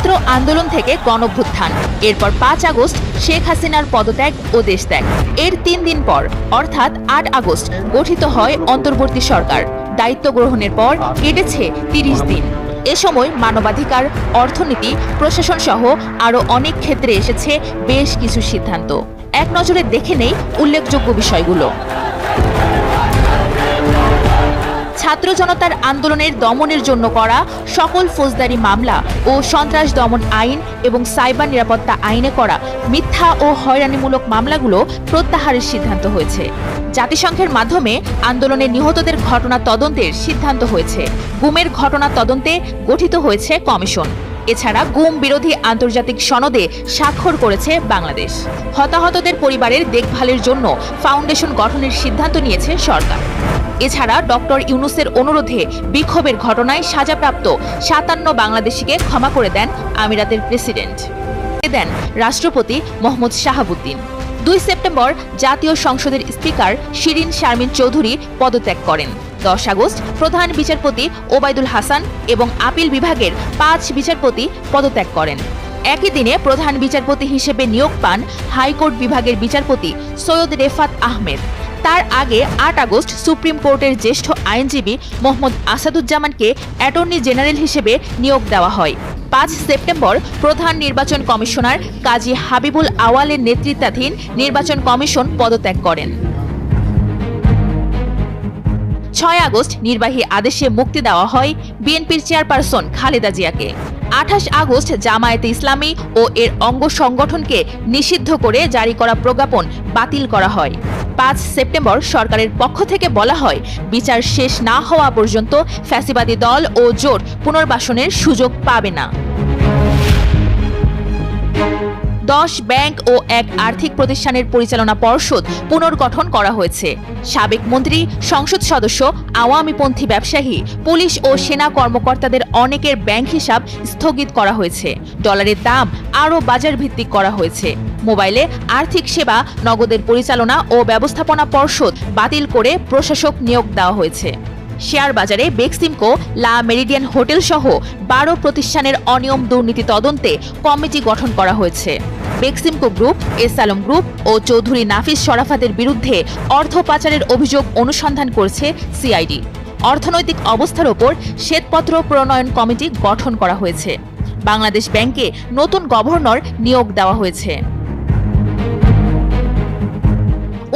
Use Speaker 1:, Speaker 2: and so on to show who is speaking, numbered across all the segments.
Speaker 1: ছাত্র আন্দোলন থেকে গণঅভ্যুত্থান, এরপর 5 আগস্ট শেখ হাসিনার পদত্যাগ ও দেশত্যাগ। এর 3 দিন পর অর্থাৎ 8 আগস্ট গঠিত হয় অন্তর্বর্তী সরকার। দায়িত্ব গ্রহণের পর কেটেছে 30 দিন। এ সময় মানবাধিকার, অর্থনীতি, প্রশাসন সহ আরও অনেক ক্ষেত্রে এসেছে বেশ কিছু সিদ্ধান্ত। এক নজরে দেখে নেই উল্লেখযোগ্য বিষয়গুলো। ছাত্র জনতার আন্দোলনের দমনের জন্য করা সকল ফৌজদারি মামলা ও সন্ত্রাস দমন আইন এবং সাইবার নিরাপত্তা আইনে করা মিথ্যা ও হয়রানিমূলক মামলাগুলো প্রত্যাহারের সিদ্ধান্ত হয়েছে। জাতিসংঘের মাধ্যমে আন্দোলনে নিহতদের ঘটনা তদন্তের সিদ্ধান্ত হয়েছে। গুমের ঘটনা তদন্তে গঠিত হয়েছে কমিশন। এছাড়া গুম বিরোধী আন্তর্জাতিক সনদে স্বাক্ষর করেছে বাংলাদেশ। হতাহতদের পরিবারের দেখভালের জন্য ফাউন্ডেশন গঠনের সিদ্ধান্ত নিয়েছে সরকার। এছাড়া ডক্টর ইউনূসের অনুরোধে বিক্ষোভের ঘটনায় সাজাপ্রাপ্ত 57 বাংলাদেশিকে ক্ষমা করে দেন আমিরাতের প্রেসিডেন্ট। দেন রাষ্ট্রপতি মোহাম্মদ শাহাবুদ্দিন। 2 সেপ্টেম্বর জাতীয় সংসদের স্পিকার শিরিন শারমিন চৌধুরী পদত্যাগ করেন। 10 আগস্ট প্রধান বিচারপতি ওবায়দুল হাসান এবং আপিল বিভাগের 5 বিচারপতি পদত্যাগ করেন। একই দিনে প্রধান বিচারপতি হিসেবে নিয়োগ পান হাইকোর্ট বিভাগের বিচারপতি সৈয়দ রেফাত আহমেদ। তার আগে 8 আগস্ট সুপ্রিম কোর্টের জ্যেষ্ঠ আইনজীবী মোহাম্মদ আসাদুজ্জামানকে অ্যাটর্নি জেনারেল হিসেবে নিয়োগ দেওয়া হয়। 5 সেপ্টেম্বর প্রধান নির্বাচন কমিশনার কাজী হাবিবুল আওয়ালের নেতৃত্বাধীন নির্বাচন কমিশন পদত্যাগ করেন। 6 আগস্ট নির্বাহী আদেশে মুক্তি দেওয়া হয় বিএনপির চেয়ারপারসন খালেদা জিয়াকে। 28 আগস্ট জামায়াতে ইসলামী ও এর অঙ্গ সংগঠনকে নিষিদ্ধ করে জারি করা প্রজ্ঞাপন বাতিল করা হয়। 5 সেপ্টেম্বর সরকারের পক্ষ থেকে বলা হয়, বিচার শেষ না হওয়া পর্যন্ত ফ্যাসিবাদী দল ও জোট পুনর্বাসনের সুযোগ পাবে না। 10 ব্যাংক ও 1 আর্থিক প্রতিষ্ঠানের পরিচালনা পর্ষদ পুনর্গঠন করা হয়েছে। সাবেক মন্ত্রী, সংসদ সদস্য, আওয়ামীপন্থী ব্যবসায়ী, পুলিশ ও সেনা কর্মকর্তাদের অনেকের ব্যাংক হিসাব স্থগিত করা হয়েছে। ডলারের দাম আরও বাজার ভিত্তিক করা হয়েছে। মোবাইলে আর্থিক সেবা, নগদের পরিচালনা ও ব্যবস্থাপনা পর্ষদ বাতিল করে প্রশাসক নিয়োগ দেওয়া হয়েছে। শেয়ার বাজারে বেক্সিমকো, লা মেরিডিয়ান হোটেল সহ 12 প্রতিষ্ঠানের অনিয়ম দুর্নীতি তদন্তে কমিটি গঠন করা হয়েছে। বেক্সিমকো গ্রুপ, এস আলম গ্রুপ ও চৌধুরী নাফিস শরাফাতের বিরুদ্ধে অর্থ পাচারের অভিযোগ অনুসন্ধান করছে সিআইডি। অর্থনৈতিক অবস্থার ওপর শ্বেতপত্র প্রণয়ন কমিটি গঠন করা হয়েছে। বাংলাদেশ ব্যাংকে নতুন গভর্নর নিয়োগ দেওয়া হয়েছে।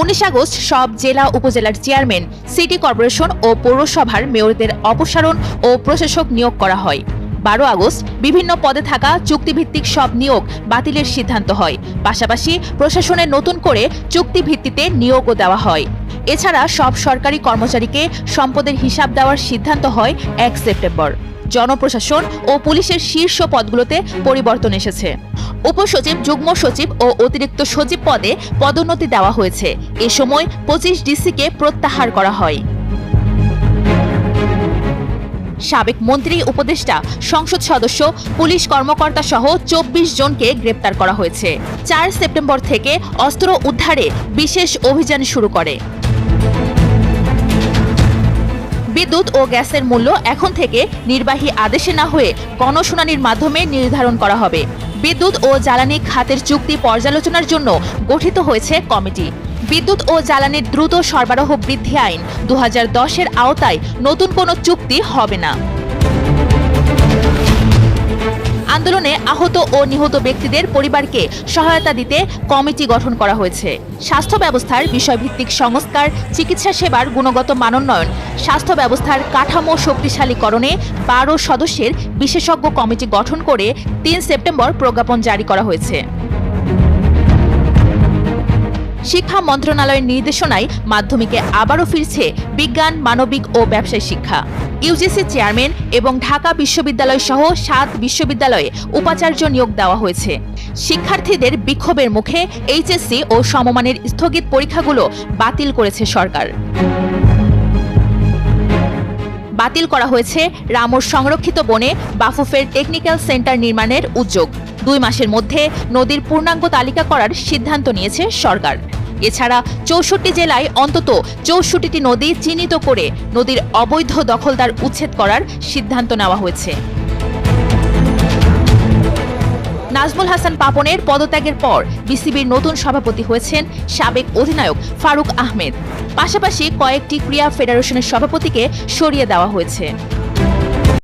Speaker 1: 19 আগস্ট সব জেলা উপজেলার চেয়ারম্যান, সিটি কর্পোরেশন ও পৌরসভার মেয়রদের অপসারণ ও প্রশাসক নিয়োগ করা হয়। 12 আগস্ট বিভিন্ন পদে থাকা চুক্তিভিত্তিক সব নিয়োগ বাতিলের সিদ্ধান্ত হয়। পাশাপাশি প্রশাসনে নতুন করে চুক্তিভিত্তিতে নিয়োগও দেওয়া হয়। এছাড়া সব সরকারি কর্মচারীকে সম্পদের হিসাব দেওয়ার সিদ্ধান্ত হয় 1 সেপ্টেম্বর। জনপ্রশাসন ও পুলিশের শীর্ষ পদগুলোতে পরিবর্তন এসেছে। উপসচিব, যুগ্ম সচিব ও অতিরিক্ত সচিব পদে পদোন্নতি দেওয়া হয়েছে। এ সময় 25 ডিসিকে প্রত্যাহার করা হয়। সাবেক মন্ত্রী, উপদেষ্টা, সংসদ সদস্য, পুলিশ কর্মকর্তা সহ 24 জনকে গ্রেপ্তার করা হয়েছে। 4 সেপ্টেম্বর থেকে অস্ত্র উদ্ধারে বিশেষ অভিযান শুরু করে। বিদ্যুৎ ও গ্যাসের মূল্য এখন থেকে নির্বাহী আদেশে না হয়ে গণশুনানির মাধ্যমে নির্ধারণ করা হবে। বিদ্যুৎ ও জ্বালানি খাতের চুক্তি পর্যালোচনার জন্য গঠিত হয়েছে কমিটি। বিদ্যুৎ ও জ্বালানির দ্রুত সরবরাহ বৃদ্ধি আইন 2010-এর আওতায় নতুন কোনো চুক্তি হবে না। আন্দোলনে আহত ও নিহত ব্যক্তিদের পরিবারকে সহায়তা দিতে কমিটি গঠন করা হয়েছে। স্বাস্থ্য ব্যবস্থার বিষয়ভিত্তিক সংস্কার, চিকিৎসা সেবার গুণগত মানোন্নয়ন, স্বাস্থ্য ব্যবস্থার কাঠামো শক্তিশালীকরণে 12 সদস্যের বিশেষজ্ঞ কমিটি গঠন করে 3 সেপ্টেম্বর প্রজ্ঞাপন জারি করা হয়েছে। শিক্ষা মন্ত্রণালয়ের নির্দেশনায় মাধ্যমিকে আবারও ফিরছে বিজ্ঞান, মানবিক ও ব্যবসায় শিক্ষা। ইউজিসি চেয়ারম্যান এবং ঢাকা বিশ্ববিদ্যালয় সহ 7 বিশ্ববিদ্যালয়ে উপাচার্য নিয়োগ দেওয়া হয়েছে। শিক্ষার্থীদের বিক্ষোভের মুখে এইচএসসি ও সমমানের স্থগিত পরীক্ষাগুলো বাতিল করেছে সরকার। বাতিল করা হয়েছে রামুর সংরক্ষিত বনে বাফুফের টেকনিক্যাল সেন্টার নির্মাণের উদ্যোগ। 2 মাসের মধ্যে নদীর পূর্ণাঙ্গ তালিকা করার সিদ্ধান্ত নিয়েছে সরকার। এছাড়া 64 জেলায় অন্তত 64টি নদী চিহ্নিত করে নদীর অবৈধ দখলদার উচ্ছেদ করার সিদ্ধান্ত নেওয়া হয়েছে। নাজমুল হাসান পাপনের পদত্যাগের পর বিসিবির নতুন সভাপতি হয়েছেন সাবেক অধিনায়ক ফারুক আহমেদ। পাশাপাশি কয়েকটি ক্রীড়া ফেডারেশনের সভাপতিকে সরিয়ে দেওয়া হয়েছে।